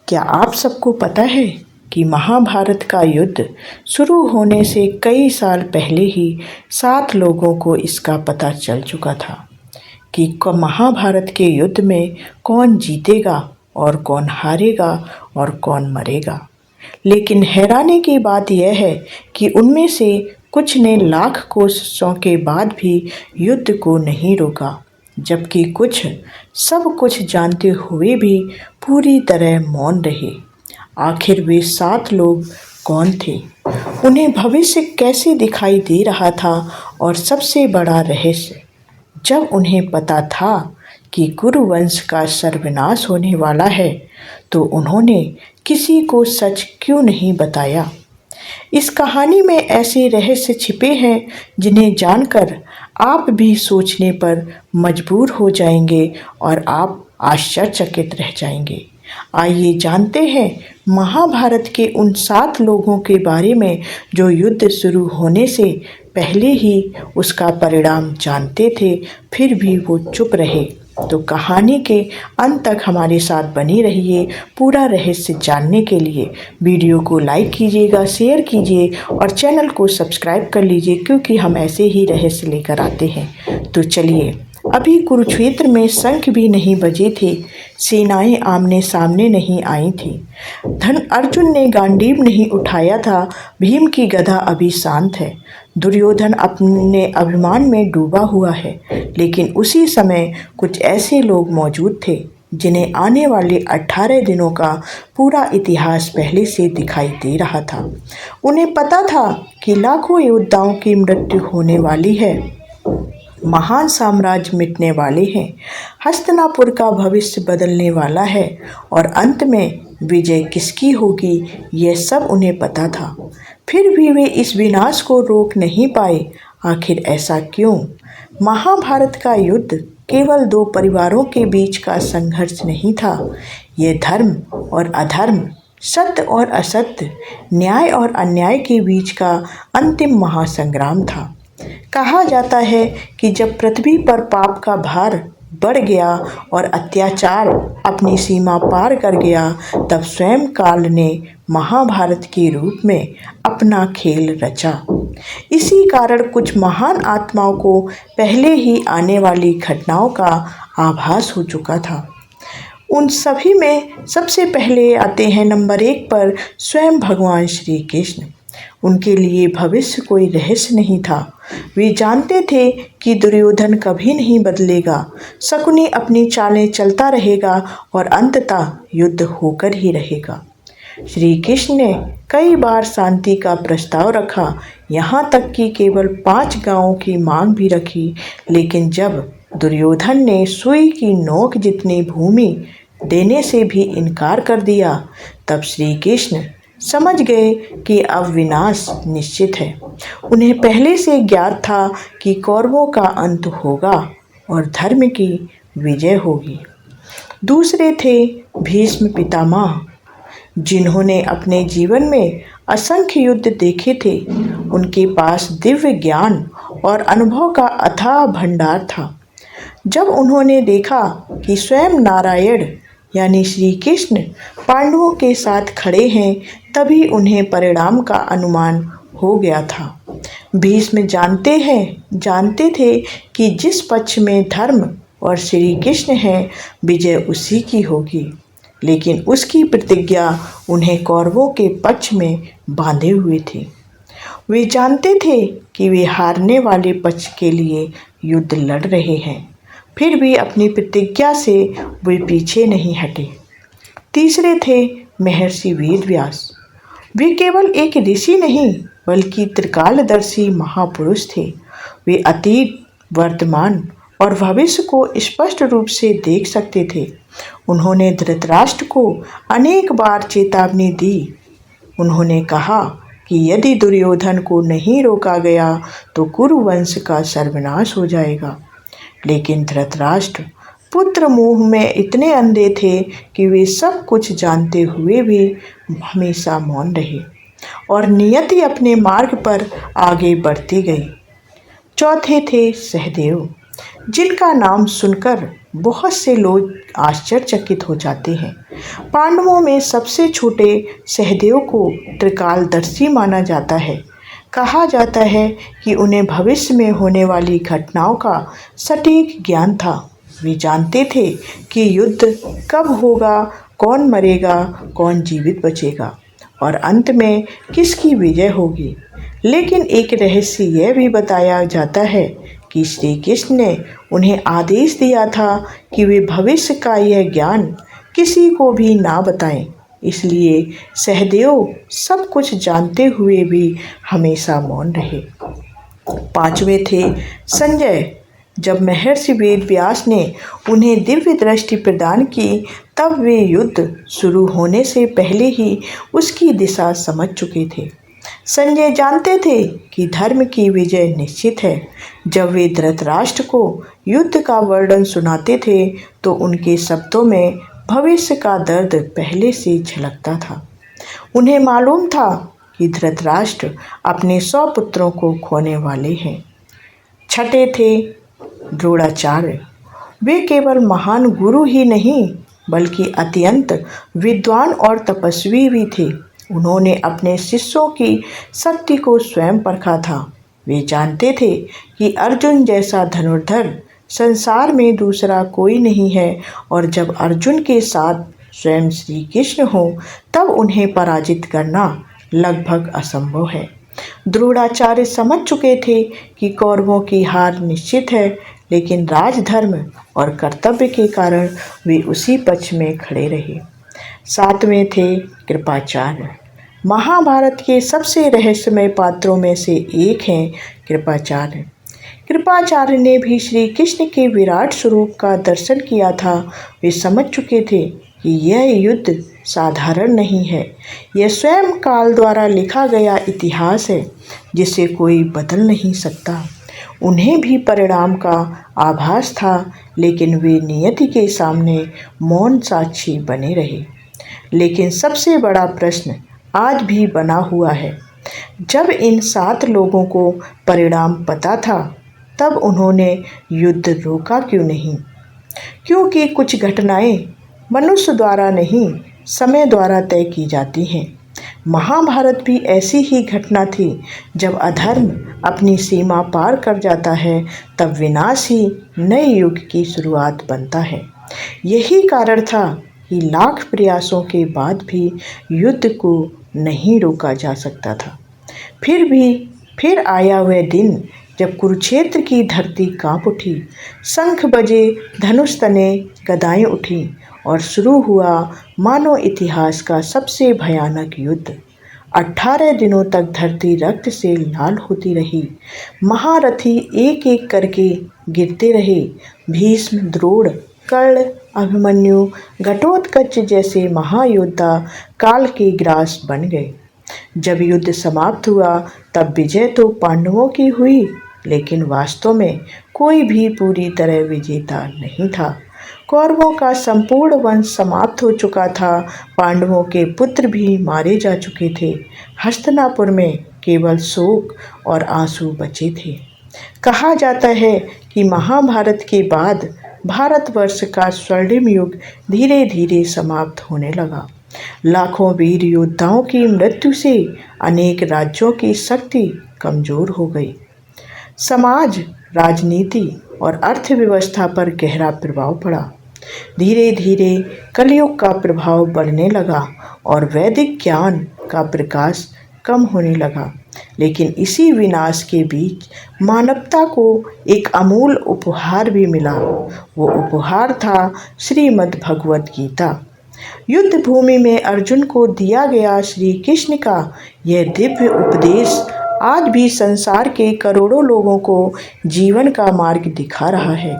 क्या आप सबको पता है कि महाभारत का युद्ध शुरू होने से कई साल पहले ही 7 लोगों को इसका पता चल चुका था कि महाभारत के युद्ध में कौन जीतेगा और कौन हारेगा और कौन मरेगा। लेकिन हैरानी की बात यह है कि उनमें से कुछ ने लाख कोशिशों के बाद भी युद्ध को नहीं रोका, जबकि कुछ सब कुछ जानते हुए भी पूरी तरह मौन रहे। आखिर वे 7 लोग कौन थे, उन्हें भविष्य कैसे दिखाई दे रहा था, और सबसे बड़ा रहस्य, जब उन्हें पता था कि कुरुवंश का सर्वनाश होने वाला है, तो उन्होंने किसी को सच क्यों नहीं बताया। इस कहानी में ऐसे रहस्य छिपे हैं जिन्हें जानकर आप भी सोचने पर मजबूर हो जाएंगे और आप आश्चर्यचकित रह जाएंगे। आइए जानते हैं महाभारत के उन 7 लोगों के बारे में जो युद्ध शुरू होने से पहले ही उसका परिणाम जानते थे, फिर भी वो चुप रहे। तो कहानी के अंत तक हमारे साथ बनी रहिए। पूरा रहस्य जानने के लिए वीडियो को लाइक कीजिएगा, शेयर कीजिए और चैनल को सब्सक्राइब कर लीजिए, क्योंकि हम ऐसे ही रहस्य लेकर आते हैं। तो चलिए, अभी कुरुक्षेत्र में शंख भी नहीं बजे थे, सेनाएं आमने सामने नहीं आई थी, अर्जुन ने गांडीव नहीं उठाया था, भीम की गदा अभी शांत है, दुर्योधन अपने अभिमान में डूबा हुआ है। लेकिन उसी समय कुछ ऐसे लोग मौजूद थे जिन्हें आने वाले 18 दिनों का पूरा इतिहास पहले से दिखाई दे रहा था। उन्हें पता था कि लाखों योद्धाओं की मृत्यु होने वाली है, महान साम्राज्य मिटने वाले हैं, हस्तिनापुर का भविष्य बदलने वाला है और अंत में विजय किसकी होगी, यह सब उन्हें पता था। फिर भी वे इस विनाश को रोक नहीं पाए। आखिर ऐसा क्यों? महाभारत का युद्ध केवल 2 परिवारों के बीच का संघर्ष नहीं था, यह धर्म और अधर्म, सत्य और असत्य, न्याय और अन्याय के बीच का अंतिम महासंग्राम था। कहा जाता है कि जब पृथ्वी पर पाप का भार बढ़ गया और अत्याचार अपनी सीमा पार कर गया, तब स्वयं काल ने महाभारत के रूप में अपना खेल रचा। इसी कारण कुछ महान आत्माओं को पहले ही आने वाली घटनाओं का आभास हो चुका था। उन सभी में सबसे पहले आते हैं नंबर 1 पर स्वयं भगवान श्री कृष्ण। उनके लिए भविष्य कोई रहस्य नहीं था। वे जानते थे कि दुर्योधन कभी नहीं बदलेगा, शकुनी अपनी चालें चलता रहेगा और अंततः युद्ध होकर ही रहेगा। श्री कृष्ण ने कई बार शांति का प्रस्ताव रखा, यहाँ तक कि केवल 5 गांवों की मांग भी रखी। लेकिन जब दुर्योधन ने सुई की नोक जितनी भूमि देने से भी इनकार कर दिया, तब श्री कृष्ण समझ गए कि अब विनाश निश्चित है। उन्हें पहले से ज्ञात था कि कौरवों का अंत होगा और धर्म की विजय होगी। दूसरे थे भीष्म पितामह, जिन्होंने अपने जीवन में असंख्य युद्ध देखे थे। उनके पास दिव्य ज्ञान और अनुभव का अथाह भंडार था। जब उन्होंने देखा कि स्वयं नारायण यानी श्री कृष्ण पांडवों के साथ खड़े हैं, तभी उन्हें परिणाम का अनुमान हो गया था। भीष्म जानते थे कि जिस पक्ष में धर्म और श्री कृष्ण हैं, विजय उसी की होगी। लेकिन उसकी प्रतिज्ञा उन्हें कौरवों के पक्ष में बांधे हुए थी। वे जानते थे कि वे हारने वाले पक्ष के लिए युद्ध लड़ रहे हैं, फिर भी अपनी प्रतिज्ञा से वे पीछे नहीं हटे। तीसरे थे महर्षि वेदव्यास। वे केवल एक ऋषि नहीं बल्कि त्रिकालदर्शी महापुरुष थे। वे अतीत, वर्तमान और भविष्य को स्पष्ट रूप से देख सकते थे। उन्होंने धृतराष्ट्र को अनेक बार चेतावनी दी। उन्होंने कहा कि यदि दुर्योधन को नहीं रोका गया तो कुरुवंश का सर्वनाश हो जाएगा। लेकिन धृतराष्ट्र पुत्र मोह में इतने अंधे थे कि वे सब कुछ जानते हुए भी हमेशा मौन रहे और नियति अपने मार्ग पर आगे बढ़ती गई। चौथे थे सहदेव, जिनका नाम सुनकर बहुत से लोग आश्चर्यचकित हो जाते हैं। पांडवों में सबसे छोटे सहदेव को त्रिकालदर्शी माना जाता है। कहा जाता है कि उन्हें भविष्य में होने वाली घटनाओं का सटीक ज्ञान था। वे जानते थे कि युद्ध कब होगा, कौन मरेगा, कौन जीवित बचेगा और अंत में किसकी विजय होगी। लेकिन एक रहस्य यह भी बताया जाता है कि श्री कृष्ण ने उन्हें आदेश दिया था कि वे भविष्य का यह ज्ञान किसी को भी ना बताएं। इसलिए सहदेव सब कुछ जानते हुए भी हमेशा मौन रहे। पांचवें थे संजय। जब महर्षि वेद व्यास ने उन्हें दिव्य दृष्टि प्रदान की तब वे युद्ध शुरू होने से पहले ही उसकी दिशा समझ चुके थे। संजय जानते थे कि धर्म की विजय निश्चित है। जब वे धृतराष्ट्र को युद्ध का वर्णन सुनाते थे तो उनके शब्दों में भविष्य का दर्द पहले से झलकता था। उन्हें मालूम था कि धृतराष्ट्र अपने 100 पुत्रों को खोने वाले हैं। छठे थे द्रोणाचार्य। वे केवल महान गुरु ही नहीं बल्कि अत्यंत विद्वान और तपस्वी भी थे। उन्होंने अपने शिष्यों की शक्ति को स्वयं परखा था। वे जानते थे कि अर्जुन जैसा धनुर्धर संसार में दूसरा कोई नहीं है और जब अर्जुन के साथ स्वयं श्री कृष्ण हो तब उन्हें पराजित करना लगभग असंभव है। द्रोणाचार्य समझ चुके थे कि कौरवों की हार निश्चित है, लेकिन राजधर्म और कर्तव्य के कारण वे उसी पक्ष में खड़े रहे। सातवें थे कृपाचार्य। महाभारत के सबसे रहस्यमय पात्रों में से एक हैं कृपाचार्य। कृपाचार्य ने भी श्री कृष्ण के विराट स्वरूप का दर्शन किया था। वे समझ चुके थे कि यह युद्ध साधारण नहीं है। यह स्वयं काल द्वारा लिखा गया इतिहास है जिसे कोई बदल नहीं सकता। उन्हें भी परिणाम का आभास था, लेकिन वे नियति के सामने मौन साक्षी बने रहे। लेकिन सबसे बड़ा प्रश्न आज भी बना हुआ है। जब इन 7 लोगों को परिणाम पता था तब उन्होंने युद्ध रोका क्यों नहीं? क्योंकि कुछ घटनाएं मनुष्य द्वारा नहीं, समय द्वारा तय की जाती हैं। महाभारत भी ऐसी ही घटना थी। जब अधर्म अपनी सीमा पार कर जाता है तब विनाश ही नए युग की शुरुआत बनता है। यही कारण था कि लाख प्रयासों के बाद भी युद्ध को नहीं रोका जा सकता था। फिर आया वह दिन जब कुरुक्षेत्र की धरती कांप उठी, शंख बजे, धनुष तने, गदाएं उठी और शुरू हुआ मानव इतिहास का सबसे भयानक युद्ध। 18 दिनों तक धरती रक्त से लाल होती रही। महारथी एक एक करके गिरते रहे। भीष्म, द्रोण, कर्ण, अभिमन्यु, घटोत्कच जैसे महायोद्धा काल के ग्रास बन गए। जब युद्ध समाप्त हुआ तब विजय तो पांडवों की हुई, लेकिन वास्तव में कोई भी पूरी तरह विजेता नहीं था। कौरवों का संपूर्ण वंश समाप्त हो चुका था। पांडवों के पुत्र भी मारे जा चुके थे। हस्तिनापुर में केवल शोक और आंसू बचे थे। कहा जाता है कि महाभारत के बाद भारतवर्ष का स्वर्णिम युग धीरे धीरे समाप्त होने लगा। लाखों वीर योद्धाओं की मृत्यु से अनेक राज्यों की शक्ति कमजोर हो गई। समाज, राजनीति और अर्थव्यवस्था पर गहरा प्रभाव पड़ा। धीरे धीरे कलयुग का प्रभाव बढ़ने लगा और वैदिक ज्ञान का प्रकाश कम होने लगा। लेकिन इसी विनाश के बीच मानवता को एक अमूल्य उपहार भी मिला। वो उपहार था श्रीमद् भगवत गीता। युद्ध भूमि में अर्जुन को दिया गया श्री कृष्ण का यह दिव्य उपदेश आज भी संसार के करोड़ों लोगों को जीवन का मार्ग दिखा रहा है।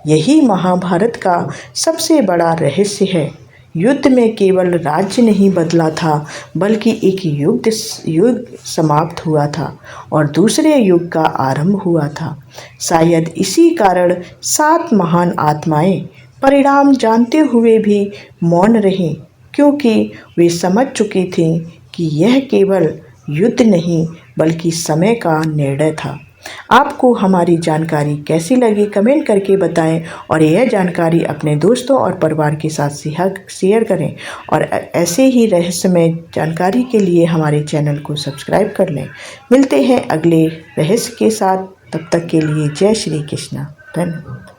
यही महाभारत का सबसे बड़ा रहस्य है। युद्ध में केवल राज्य नहीं बदला था, बल्कि एक युग समाप्त हुआ था और दूसरे युग का आरंभ हुआ था। शायद इसी कारण 7 महान आत्माएं परिणाम जानते हुए भी मौन रहीं, क्योंकि वे समझ चुकी थीं कि यह केवल युद्ध नहीं बल्कि समय का निर्णय था। आपको हमारी जानकारी कैसी लगी कमेंट करके बताएं और यह जानकारी अपने दोस्तों और परिवार के साथ शेयर करें और ऐसे ही रहस्यमय जानकारी के लिए हमारे चैनल को सब्सक्राइब कर लें। मिलते हैं अगले रहस्य के साथ, तब तक के लिए जय श्री कृष्ण। धन्यवाद।